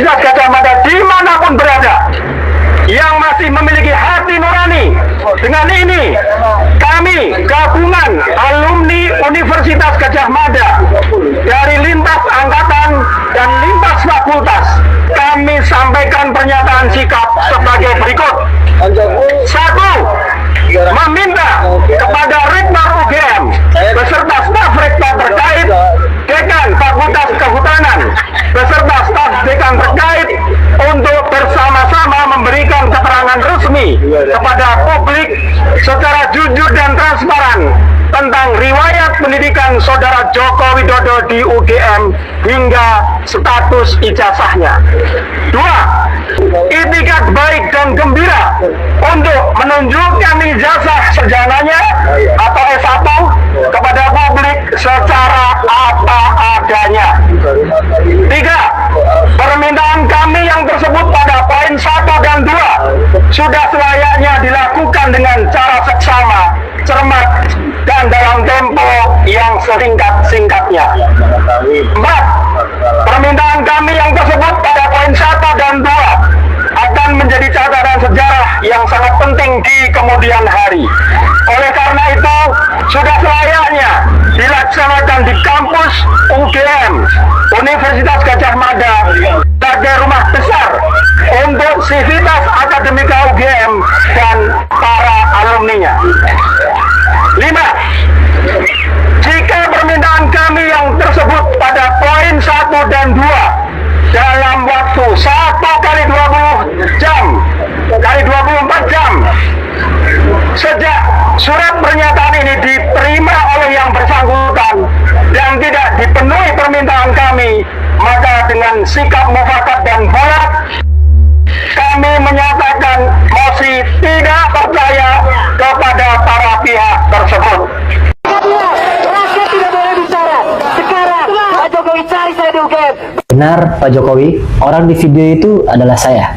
Universitas Gadjah Mada dimanapun berada yang masih memiliki hati nurani. Dengan ini kami gabungan alumni Universitas Gadjah Mada dari lintas angkatan dan lintas fakultas, kami sampaikan pernyataan sikap sebagai berikut. Satu, meminta kepada Rektor UGM beserta staf rektor terkait, dekan Fakultas Kehutanan beserta staf dekan terkait untuk bersama-sama memberikan keterangan resmi kepada publik secara jujur dan transparan tentang riwayat pendidikan Saudara Joko Widodo di UGM hingga status ijazahnya. Dua, itikat baik dan gembira untuk menunjukkan ijazah sarjananya atau S1 kepada publik secara apa adanya. Tiga, permintaan kami yang tersebut pada poin 1 dan 2 sudah selayaknya dilakukan dengan cara seksama, cermat, dan dalam tempo yang sesingkat-singkatnya. 4. Permintaan kami yang tersebut pada poin 1 dan 2 akan menjadi catatan sejarah yang sangat penting di kemudian hari. Oleh karena itu, sudah selayaknya dilaksanakan di kampus UGM, Universitas Gadjah Mada, sebagai rumah besar untuk sivitas akademika UGM dan para alumninya. 5. Jika permintaan kami yang tersebut pada poin 1 dan 2 dalam waktu 1 kali 20 jam kali 24 jam sejak surat pernyataan ini diterima oleh yang bersangkutan dan tidak dipenuhi permintaan kami, maka dengan sikap mufakat dan bulat kami menyatakan mosi tidak percaya kepada para pihak tersebut. Rakyat tidak boleh bicara. Sekarang Pak Jokowi cari saya di UGM. Benar Pak Jokowi, orang di video itu adalah saya.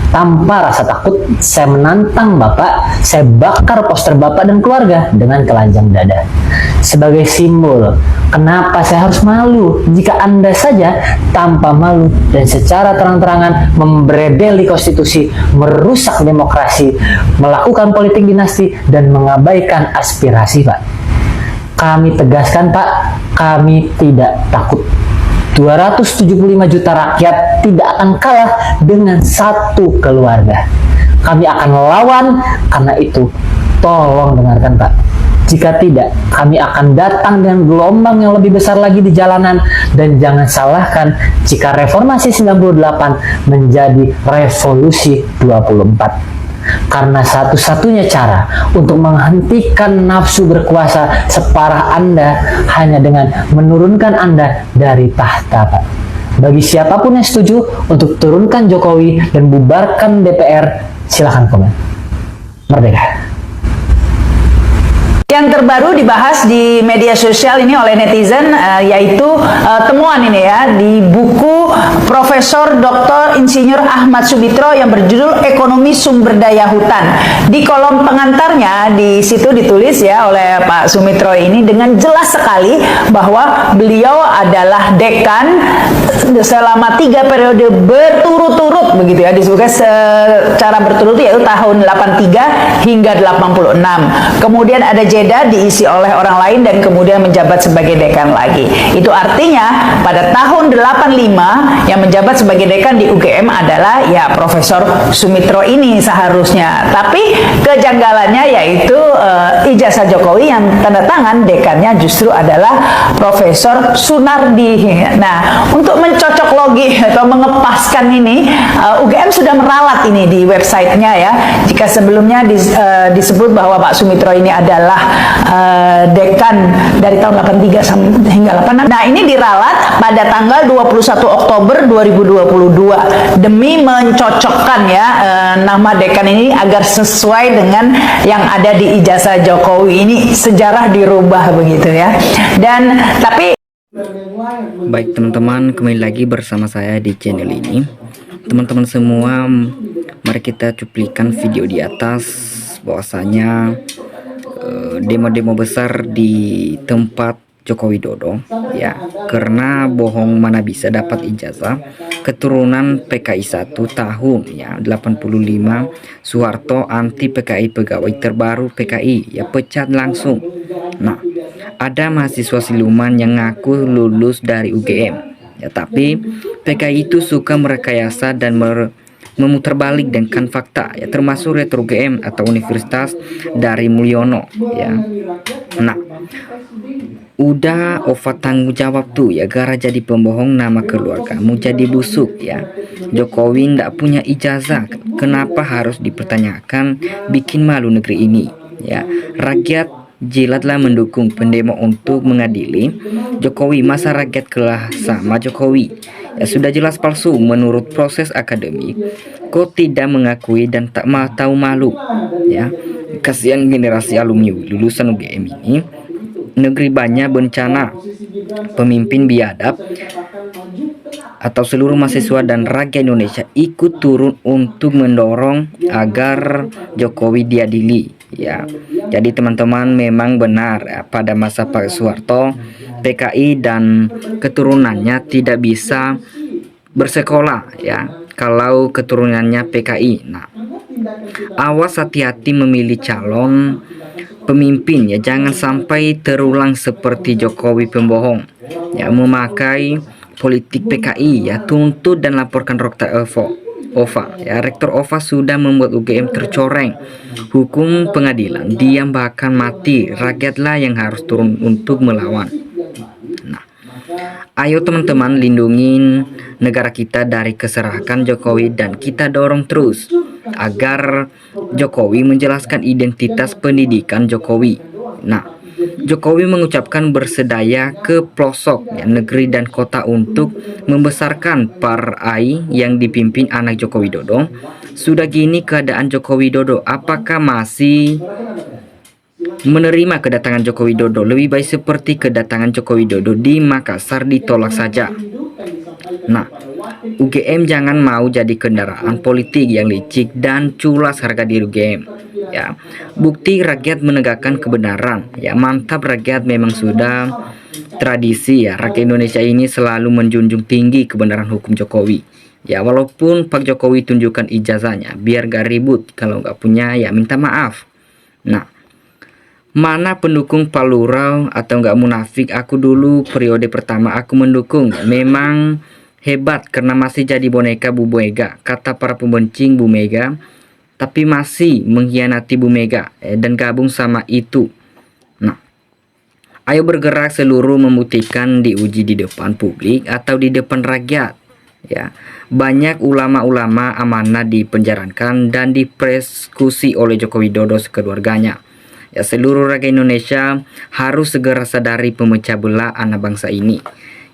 Tanpa rasa takut, saya menantang Bapak, saya bakar poster Bapak dan keluarga dengan telanjang dada. Sebagai simbol, kenapa saya harus malu jika Anda saja tanpa malu dan secara terang-terangan membredeli konstitusi, merusak demokrasi, melakukan politik dinasti, dan mengabaikan aspirasi, Pak. Kami tegaskan, Pak, kami tidak takut. 275 juta rakyat tidak akan kalah dengan satu keluarga. Kami akan lawan, karena itu tolong dengarkan Pak. Jika tidak, kami akan datang dengan gelombang yang lebih besar lagi di jalanan, dan jangan salahkan jika reformasi 98 menjadi revolusi 24. Karena satu-satunya cara untuk menghentikan nafsu berkuasa separah Anda hanya dengan menurunkan Anda dari tahta, Pak. Bagi siapapun yang setuju untuk turunkan Jokowi dan bubarkan DPR, silahkan komen. Merdeka! Yang terbaru dibahas di media sosial ini oleh netizen yaitu temuan ini ya di buku Profesor Dr. Insinyur Ahmad Sumitra yang berjudul Ekonomi Sumber Daya Hutan. Di kolom pengantarnya di situ ditulis ya oleh Pak Sumitra ini dengan jelas sekali bahwa beliau adalah dekan selama 3 periode berturut-turut begitu ya, disebutkan secara berturut yaitu tahun 83 hingga 86. Kemudian ada jeda diisi oleh orang lain dan kemudian menjabat sebagai dekan lagi. Itu artinya pada tahun 85 yang menjabat sebagai dekan di UGM adalah ya Profesor Sumitra ini seharusnya. Tapi kejanggalannya yaitu ijazah Jokowi yang tanda tangan dekannya justru adalah Profesor Sunardi. Nah, untuk mencocok logi atau mengepaskan ini, UGM sudah meralat ini di websitenya ya. Jika sebelumnya disebut bahwa Pak Sumitra ini adalah dekan dari tahun 83 hingga 86. Nah, ini diralat pada tanggal 21 Oktober 2022 demi mencocokkan ya nama dekan ini agar sesuai dengan yang ada di ijazah Jokowi. Ini sejarah dirubah begitu ya. Dan tapi baik teman-teman, kembali lagi bersama saya di channel ini. Teman-teman semua, mari kita cuplikan video di atas bahwasanya demo-demo besar di tempat Joko Widodo, ya, karena bohong mana bisa dapat ijazah keturunan PKI 1 tahun ya 85. Soeharto anti PKI, pegawai terbaru PKI ya pecat langsung. Nah, ada mahasiswa siluman yang ngaku lulus dari UGM ya, tapi PKI itu suka merekayasa dan memutarbalik dengan fakta ya, termasuk Retro UGM atau Universitas dari Mulyono ya. Nah, udah Ova tanggung jawab tuh ya, gara jadi pembohong, nama keluargamu jadi busuk ya. Jokowi ndak punya ijazah, kenapa harus dipertanyakan, bikin malu negeri ini ya. Rakyat jilatlah mendukung pendemo untuk mengadili Jokowi, masa rakyat kalah sama Jokowi ya, sudah jelas palsu menurut proses akademik, kok tidak mengakui dan tak tahu malu ya. Kasihan generasi alumni lulusan UGM ini. Negeri banyak bencana, pemimpin biadab atau seluruh mahasiswa dan rakyat Indonesia ikut turun untuk mendorong agar Jokowi diadili ya. Jadi teman-teman, memang benar ya, pada masa Pak Soeharto PKI dan keturunannya tidak bisa bersekolah ya kalau keturunannya PKI. Nah, awas hati-hati memilih calon pemimpin ya, jangan sampai terulang seperti Jokowi pembohong ya, memakai politik PKI ya. Tuntut dan laporkan Rektor OVA ya. Rektor OVA sudah membuat UGM tercoreng, hukum pengadilan, diam bahkan mati. Rakyatlah yang harus turun untuk melawan. Nah, ayo teman-teman, lindungin negara kita dari keserakan Jokowi, dan kita dorong terus agar Jokowi menjelaskan identitas pendidikan Jokowi. Nah, Jokowi mengucapkan bersedaya ke pelosok ya, negeri dan kota untuk membesarkan PARAI yang dipimpin anak Joko Widodo. Sudah gini keadaan Joko Widodo, apakah masih menerima kedatangan Joko Widodo? Lebih baik seperti kedatangan Joko Widodo di Makassar, ditolak saja. Nah, UGM jangan mau jadi kendaraan politik yang licik dan culas harga diri UGM ya. Bukti rakyat menegakkan kebenaran ya, mantap rakyat. Memang sudah tradisi ya, rakyat Indonesia ini selalu menjunjung tinggi kebenaran hukum Jokowi ya. Walaupun Pak Jokowi tunjukkan ijazahnya biar gak ribut, kalau gak punya ya minta maaf. Nah, mana pendukung Pak Lurah atau gak munafik? Aku dulu periode pertama aku mendukung, memang hebat karena masih jadi boneka Bu Mega, kata para pembenci Bu Mega, tapi masih mengkhianati Bu Mega dan gabung sama itu. Nah, ayo bergerak seluruh, membuktikan, diuji di depan publik atau di depan rakyat ya. Banyak ulama-ulama amanah dipenjarakan dan dipersekusi oleh Joko Widodo sekeluarganya ya. Seluruh rakyat Indonesia harus segera sadari pemecah belah anak bangsa ini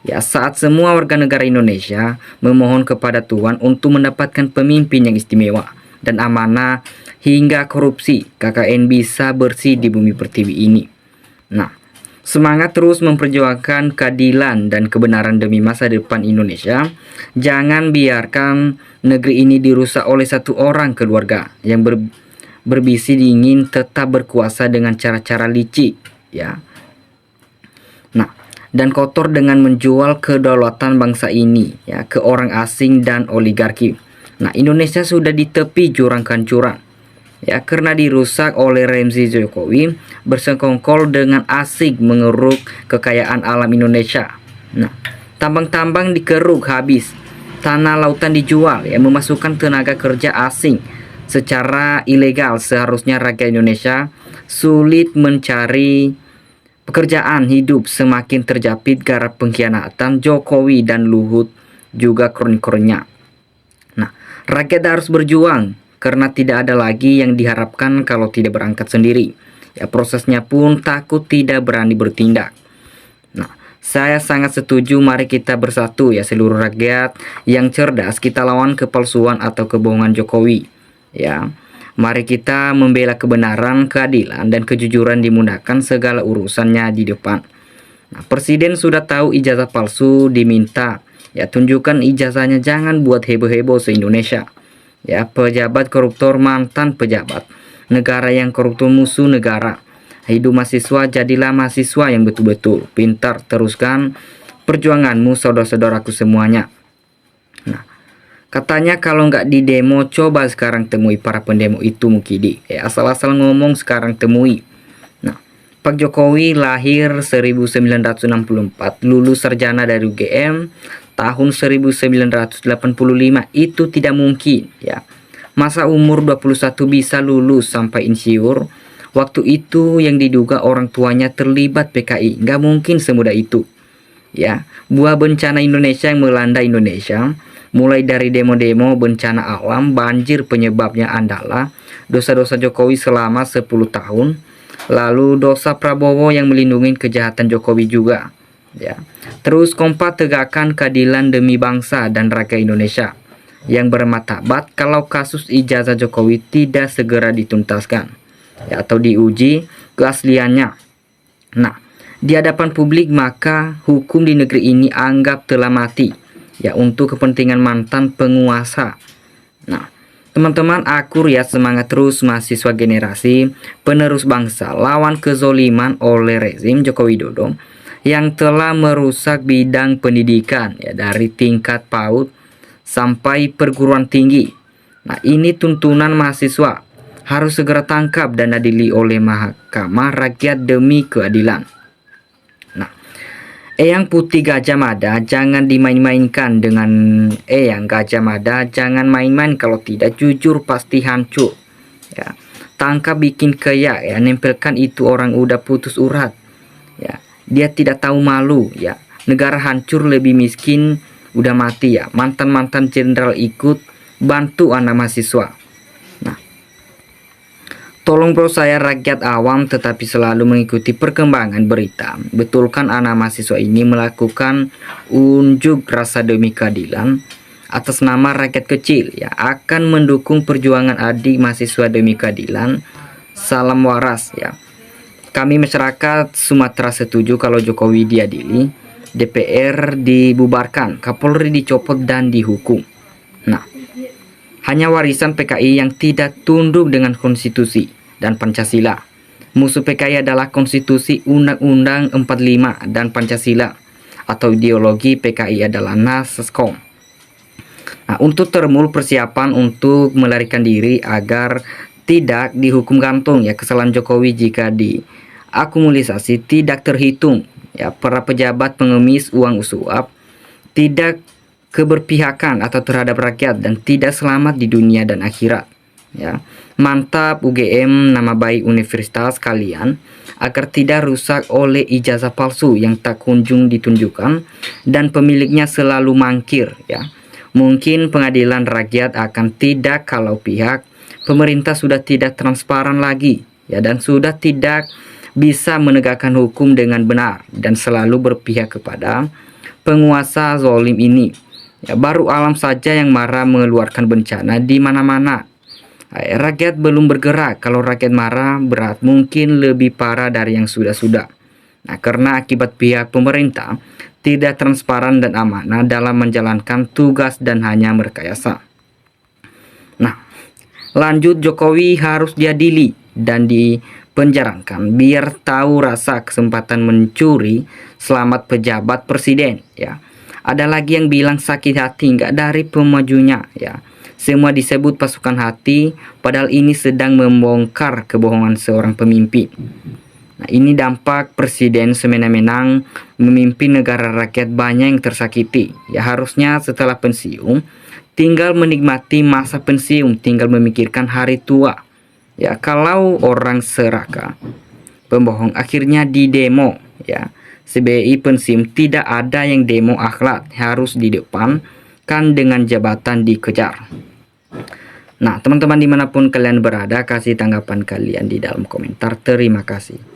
ya. Saat semua warga negara Indonesia memohon kepada Tuhan untuk mendapatkan pemimpin yang istimewa dan amanah, hingga korupsi KKN bisa bersih di bumi pertiwi ini. Nah, semangat terus memperjuangkan keadilan dan kebenaran demi masa depan Indonesia. Jangan biarkan negeri ini dirusak oleh satu orang keluarga yang berbisi ingin tetap berkuasa dengan cara-cara licik ya. Nah, dan kotor dengan menjual kedaulatan bangsa ini ya ke orang asing dan oligarki. Nah, Indonesia sudah di tepi jurang kehancuran ya, karena dirusak oleh Ramzi Jokowi bersekongkol dengan asing mengeruk kekayaan alam Indonesia. Nah, tambang-tambang dikeruk habis, tanah lautan dijual ya, memasukkan tenaga kerja asing secara ilegal. Seharusnya rakyat Indonesia sulit mencari pekerjaan hidup, semakin terjepit gara pengkhianatan Jokowi dan Luhut juga kron-kronnya. Nah, rakyat harus berjuang karena tidak ada lagi yang diharapkan kalau tidak berangkat sendiri ya. Prosesnya pun takut tidak berani bertindak. Nah, saya sangat setuju, mari kita bersatu ya seluruh rakyat yang cerdas, kita lawan kepalsuan atau kebohongan Jokowi ya. Mari kita membela kebenaran, keadilan, dan kejujuran, dimudahkan segala urusannya di depan. Nah, Presiden sudah tahu ijazah palsu diminta ya, tunjukkan ijazahnya, jangan buat heboh-heboh se-Indonesia ya. Pejabat koruptor, mantan pejabat negara yang koruptor, musuh negara. Hidup mahasiswa, jadilah mahasiswa yang betul-betul pintar. Teruskan perjuanganmu saudara-saudaraku semuanya. Nah, katanya kalau nggak di demo, coba sekarang temui para pendemo itu Mukidi. Asal-asal ngomong sekarang temui. Nah, Pak Jokowi lahir 1964, lulus sarjana dari UGM tahun 1985. Itu tidak mungkin ya. Masa umur 21 bisa lulus sampai insinyur? Waktu itu yang diduga orang tuanya terlibat PKI. Nggak mungkin semudah itu. Ya, buah bencana Indonesia yang melanda Indonesia, mulai dari demo-demo, bencana alam, banjir penyebabnya adalah dosa-dosa Jokowi selama 10 tahun. Lalu dosa Prabowo yang melindungi kejahatan Jokowi juga. Ya. Terus kompak tegakkan keadilan demi bangsa dan rakyat Indonesia yang bermartabat kalau kasus ijazah Jokowi tidak segera dituntaskan ya, atau diuji keasliannya. Nah, di hadapan publik maka hukum di negeri ini anggap telah mati ya, untuk kepentingan mantan penguasa. Nah, teman-teman, aku Riyad, semangat terus mahasiswa generasi penerus bangsa lawan kezoliman oleh rezim Joko Widodo yang telah merusak bidang pendidikan ya, dari tingkat PAUD sampai perguruan tinggi. Nah, ini tuntunan mahasiswa harus segera tangkap dan adili oleh Mahkamah Rakyat demi keadilan. Nah, Eyang Putih Gajah Mada jangan dimain-mainkan dengan Eyang Gajah Mada, jangan main-main, kalau tidak jujur pasti hancur. Ya, tangkap bikin kaya ya, nempelkan itu orang udah putus urat. Ya, dia tidak tahu malu ya. Negara hancur, lebih miskin, udah mati ya. Mantan-mantan jenderal ikut bantu anak mahasiswa. Nah, tolong bro, saya rakyat awam tetapi selalu mengikuti perkembangan berita. Betulkan anak mahasiswa ini melakukan unjuk rasa demi keadilan atas nama rakyat kecil ya, akan mendukung perjuangan adik mahasiswa demi keadilan. Salam waras ya. Kami masyarakat Sumatera setuju kalau Jokowi diadili, DPR dibubarkan, Kapolri dicopot dan dihukum. Nah, hanya warisan PKI yang tidak tunduk dengan konstitusi dan Pancasila. Musuh PKI adalah konstitusi, Undang-Undang 45 dan Pancasila, atau ideologi PKI adalah Naskom. Nah, untuk termul persiapan untuk melarikan diri agar tidak dihukum gantung ya, kesalahan Jokowi jika diakumulasi tidak terhitung. Ya, para pejabat pengemis uang suap, tidak keberpihakan atau terhadap rakyat dan tidak selamat di dunia dan akhirat. Ya, mantap UGM, nama baik universitas kalian, agar tidak rusak oleh ijazah palsu yang tak kunjung ditunjukkan dan pemiliknya selalu mangkir. Ya, mungkin pengadilan rakyat akan tidak kalau pihak pemerintah sudah tidak transparan lagi ya, dan sudah tidak bisa menegakkan hukum dengan benar dan selalu berpihak kepada penguasa zalim ini. Ya, baru alam saja yang marah mengeluarkan bencana di mana-mana. Rakyat belum bergerak. Kalau rakyat marah berat, mungkin lebih parah dari yang sudah-sudah. Nah, karena akibat pihak pemerintah tidak transparan dan amanah dalam menjalankan tugas dan hanya merekayasa. Nah, lanjut, Jokowi harus diadili dan dipenjarakan biar tahu rasa kesempatan mencuri selamat pejabat presiden ya. Ada lagi yang bilang sakit hati nggak dari pemajunya ya. Semua disebut pasukan hati, padahal ini sedang membongkar kebohongan seorang pemimpin. Nah, ini dampak presiden semena-mena memimpin negara rakyat banyak yang tersakiti. Ya, harusnya setelah pensiun tinggal menikmati masa pensiun, tinggal memikirkan hari tua. Ya, kalau orang serakah, pembohong, akhirnya di demo ya. CBI pensiun tidak ada yang demo akhlak, harus di depan kan dengan jabatan dikejar. Nah, teman-teman dimanapun kalian berada, kasih tanggapan kalian di dalam komentar. Terima kasih.